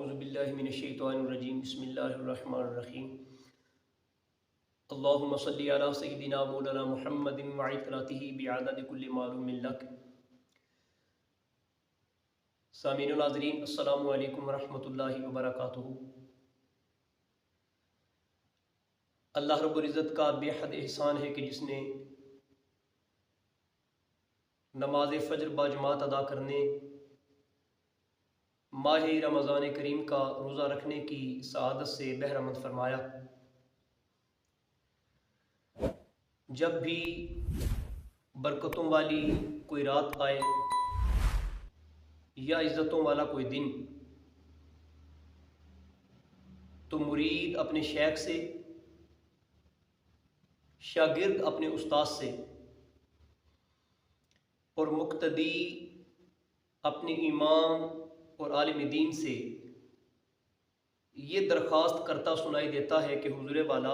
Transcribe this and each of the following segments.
اعوذ باللہ من الشیطان الرجیم بسم اللہ الرحمن الرحیم اللہم صلی علی سیدنا مولانا محمد وعطرتہ بعدد کل معلوم لک۔ سامعین و ناظرین، السلام علیکم ورحمۃ اللہ وبرکاتہ۔ اللہ رب العزت کا بے حد احسان ہے کہ جس نے نماز فجر باجماعت ادا کرنے، ماہ رمضان کریم کا روزہ رکھنے کی سعادت سے بہرمند فرمایا۔ جب بھی برکتوں والی کوئی رات آئے یا عزتوں والا کوئی دن، تو مرید اپنے شیخ سے، شاگرد اپنے استاد سے اور مقتدی اپنے امام اور عالم دین سے یہ درخواست کرتا سنائی دیتا ہے کہ حضور والا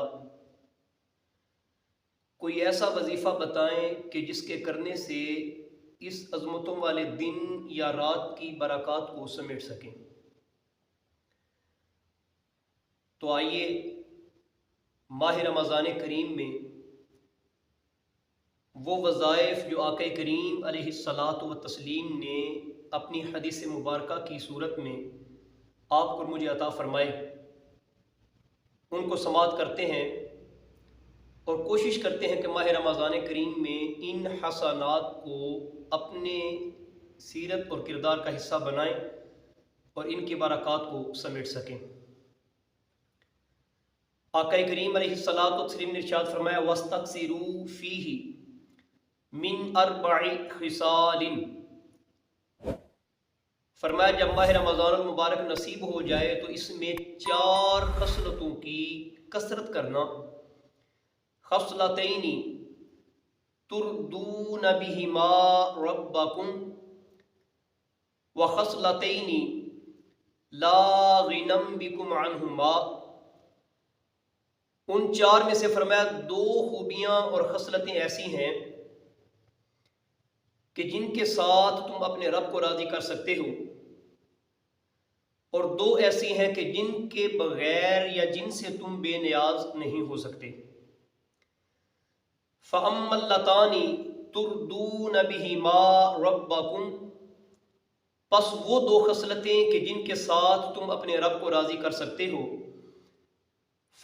کوئی ایسا وظیفہ بتائیں کہ جس کے کرنے سے اس عظمتوں والے دن یا رات کی برکات کو سمیٹ سکیں۔ تو آئیے ماہ رمضان کریم میں وہ وظائف جو آقا کریم علیہ الصلاۃ والتسلیم نے اپنی حدیث مبارکہ کی صورت میں آپ کو مجھے عطا فرمائے، ان کو سماعت کرتے ہیں اور کوشش کرتے ہیں کہ ماہ رمضان کریم میں ان حسنات کو اپنے سیرت اور کردار کا حصہ بنائیں اور ان کی برکات کو سمیٹ سکیں۔ آقا کریم علیہ الصلاۃ والتسلیم نے ارشاد فرمایا وَاسْتَكْثِرُوا فِيهِ من 4 خصال، فرمایا جب ماہ رمضان المبارک نصیب ہو جائے تو اس میں 4 خصلتوں کی کثرت کرنا۔ خصلتین تردون بہما ربکم وخصلتین لا غنم بکم عنہما، ان 4 میں سے فرمایا 2 خوبیاں اور خصلتیں ایسی ہیں کہ جن کے ساتھ تم اپنے رب کو راضی کر سکتے ہو، اور 2 ایسی ہیں کہ جن کے بغیر یا جن سے تم بے نیاز نہیں ہو سکتے۔ فَأَمَّا اللَّتَانِ تُرْدُونَ بِهِمَا رَبَّكُمْ، پس وہ 2 خصلتیں کہ جن کے ساتھ تم اپنے رب کو راضی کر سکتے ہو،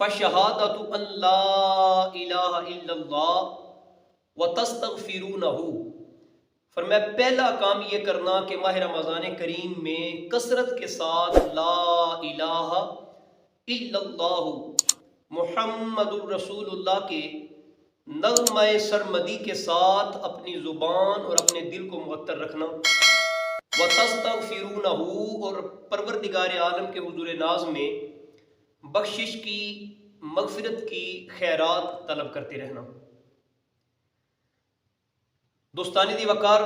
فَشَهَادَةُ أَن لَا إِلَٰهَ إِلَّا اللَّهُ وَتَسْتَغْفِرُونَهُ، فرمایا پہلا کام یہ کرنا کہ ماہ رمضان کریم میں کثرت کے ساتھ لا الہ الا اللہ محمد الرسول اللہ کے نغمہ سرمدی کے ساتھ اپنی زبان اور اپنے دل کو معطر رکھنا، وَتَسْتَغْفِرُونَهُ، اور پروردگار عالم کے حضور ناز میں بخشش کی، مغفرت کی خیرات طلب کرتے رہنا۔ دوستان دی وقار،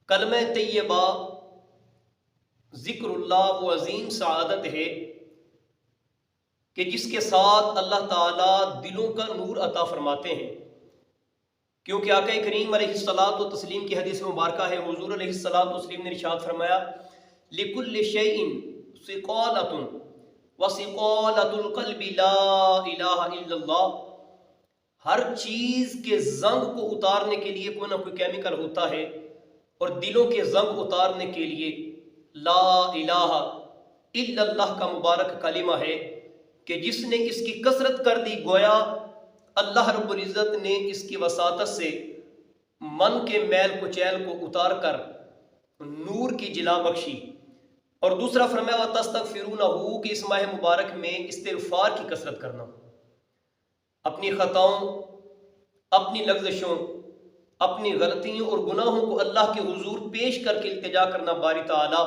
کلمہ طیبہ ذکر اللہ وہ عظیم سعادت ہے کہ جس کے ساتھ اللہ تعالیٰ دلوں کا نور عطا فرماتے ہیں، کیونکہ آقا کریم علیہ الصلاۃ والتسلیم کی حدیث مبارکہ ہے، حضور علیہ الصلاۃ والتسلیم نے ارشاد فرمایا لِكُلِّ شَيْءٍ ثِقَالَةٌ وَثِقَالَةُ الْقَلْبِ لَا إِلَٰهَ إِلَّا اللَّهُ، ہر چیز کے زنگ کو اتارنے کے لیے کوئی نہ کوئی کیمیکل ہوتا ہے، اور دلوں کے زنگ اتارنے کے لیے لا الہ الا اللہ کا مبارک کلمہ ہے کہ جس نے اس کی کثرت کر دی، گویا اللہ رب العزت نے اس کی وساطت سے من کے میل کچیل کو اتار کر نور کی جلا بخشی۔ اور دوسرا فرمایا وَتَسْتَغْفِرُونَهُ، کہ اس ماہ مبارک میں استغفار کی کثرت کرنا، اپنی خطاؤں، اپنی لغزشوں، اپنی غلطیوں اور گناہوں کو اللہ کے حضور پیش کر کے التجا کرنا، باری تعالیٰ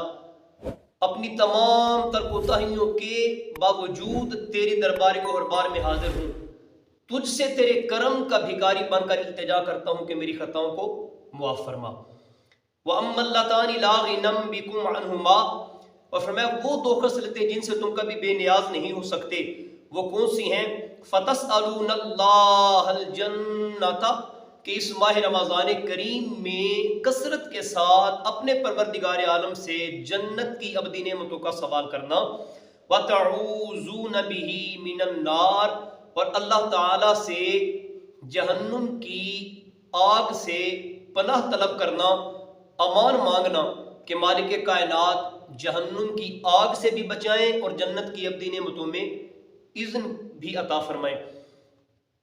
اپنی تمام تر کوتاہیوں کے باوجود تیری دربار کو ہر بار میں حاضر ہوں، تجھ سے تیرے کرم کا بھکاری بن کر التجا کرتا ہوں کہ میری خطاؤں کو معاف فرما۔ وَأَمَّا اللَّتَانِ لَا غِنَمْ بِكُمْ عَنْهُمَا، اور فرمایا وہ 2 خصلتیں جن سے تم کبھی بے نیاز نہیں ہو سکتے، وہ کون سی ہیں؟ فَتَسْأَلُونَ اللَّهَ الْجَنَّةَ کہ اس ماہ رمضان کریم میں کثرت کے ساتھ اپنے پروردگار عالم سے جنت کی ابدی نعمتوں کا سوال کرنا، وَتَعُوذُونَ بِهِ مِنَ النَّارِ، اور اللہ تعالیٰ سے جہنم کی آگ سے پناہ طلب کرنا، امان مانگنا کہ مالک کائنات جہنم کی آگ سے بھی بچائیں اور جنت کی ابدی نعمتوں میں اذن بھی عطا فرمائیں۔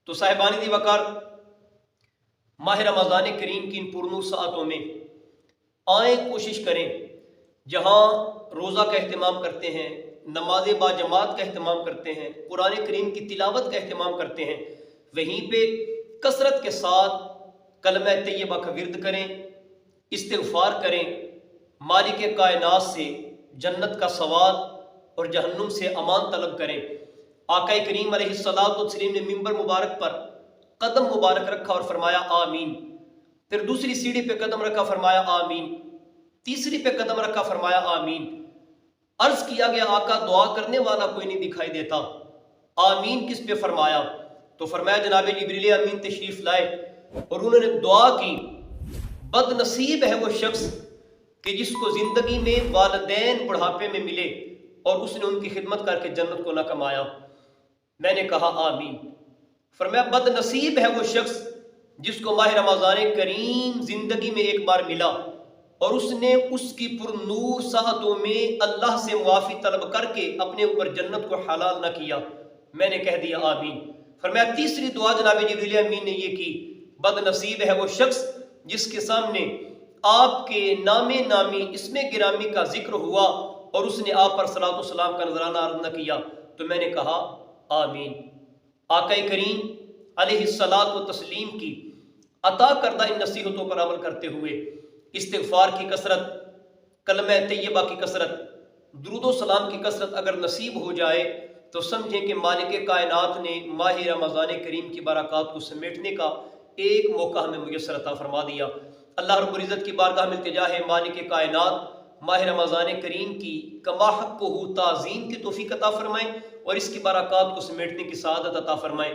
تو صاحبان دی وقار، ماہ رمضان کریم کی ان پرنور ساعتوں میں آئیں، کوشش کریں جہاں روزہ کا اہتمام کرتے ہیں، نماز با جماعت کا اہتمام کرتے ہیں، قرآن کریم کی تلاوت کا اہتمام کرتے ہیں، وہیں پہ کثرت کے ساتھ کلمہ طیبہ کا ورد کریں، استغفار کریں، مالک کائنات سے جنت کا سوال اور جہنم سے امان طلب کریں۔ آقا کریم علیہ الصلوۃ والسلام نے ممبر مبارک پر قدم مبارک رکھا اور فرمایا آمین، پھر دوسری سیڑھی پہ قدم رکھا، فرمایا آمین، تیسری پہ قدم رکھا، فرمایا آمین۔ عرض کیا گیا آقا دعا کرنے والا کوئی نہیں دکھائی دیتا، آمین کس پہ فرمایا؟ تو فرمایا جناب جبریل امین تشریف لائے اور انہوں نے دعا کی، بد نصیب ہے وہ شخص کہ جس کو زندگی میں والدین بڑھاپے میں ملے اور اس نے ان کی خدمت کر کے جنت کو نہ کمایا۔ میں نے کہا آمین۔ فرمایا بد نصیب ہے وہ شخص جس کو ماہ رمضان کریم زندگی میں ایک بار ملا اور اس نے اس کی پر نور ساعتوں میں اللہ سے معافی طلب کر کے اپنے اوپر جنت کو حلال نہ کیا۔ میں نے کہہ دیا آمین۔ فرمایا تیسری دعا جناب جبریل امین نے یہ کی، بد نصیب ہے وہ شخص جس کے سامنے آپ کے نام نامی اسم گرامی کا ذکر ہوا اور اس نے آپ پر صلاۃ والسلام کا نذرانہ عرض نہ کیا۔ تو میں نے کہا آمین۔ آقا کریم علیہ الصلوۃ والتسلیم کی عطا کردہ ان نصیحتوں پر عمل کرتے ہوئے استغفار کی کثرت، کلمہ طیبہ کی کثرت، درود و سلام کی کثرت اگر نصیب ہو جائے تو سمجھیں کہ مالک کائنات نے ماہ رمضان کریم کی برکات کو سمیٹنے کا ایک موقع ہمیں میسر عطا فرما دیا۔ اللہ رب العزت کی بارگاہ میں التجا ہے مالک کائنات ماہ رمضان کریم کی کما حق کو تعظیم کی توفیق عطا فرمائیں اور اس کی برکات کو سمیٹنے کی سعادت عطا فرمائیں۔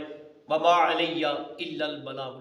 وما علیہ الا البلاغ۔